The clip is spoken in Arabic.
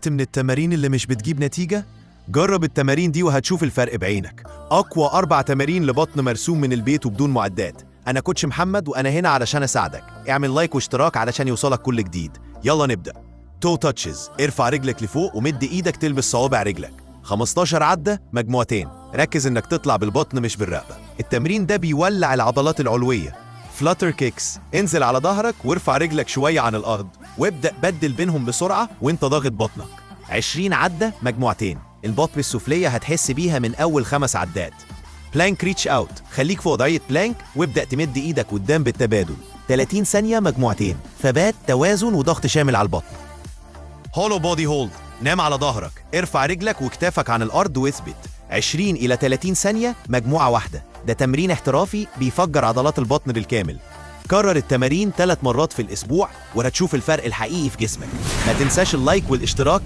من التمارين اللي مش بتجيب نتيجة؟ جرب التمارين دي وهتشوف الفرق بعينك. أقوى 4 تمارين لبطن مرسوم من البيت وبدون معدات. أنا كوتش محمد وأنا هنا علشان أساعدك. اعمل لايك واشتراك علشان يوصلك كل جديد. يلا نبدأ. تو تاتشز، ارفع رجلك لفوق ومد ايدك تلمس صوابع رجلك. 15 عدة مجموعتين. ركز انك تطلع بالبطن مش بالرقبة. التمرين ده بيولع العضلات العلوية. فلاتر كيكس، انزل على ظهرك وارفع رجلك شوية عن الأرض وابدأ بدل بينهم بسرعة وانت ضاغط بطنك. 20 عدة مجموعتين. البطن السفلية هتحس بيها من أول 5 عدات. بلانك ريتش اوت، خليك في وضعية بلانك وابدأ تمد ايدك قدام بالتبادل. 30 ثانية مجموعتين. ثبات، توازن وضغط شامل على البطن. هولو بودي هولد، نام على ظهرك، ارفع رجلك وكتافك عن الأرض واثبت. 20 إلى 30 ثانية مجموعة واحدة. ده تمرين احترافي بيفجر عضلات البطن بالكامل. كرر التمارين 3 مرات في الأسبوع وهتشوف الفرق الحقيقي في جسمك. ما تنساش اللايك والاشتراك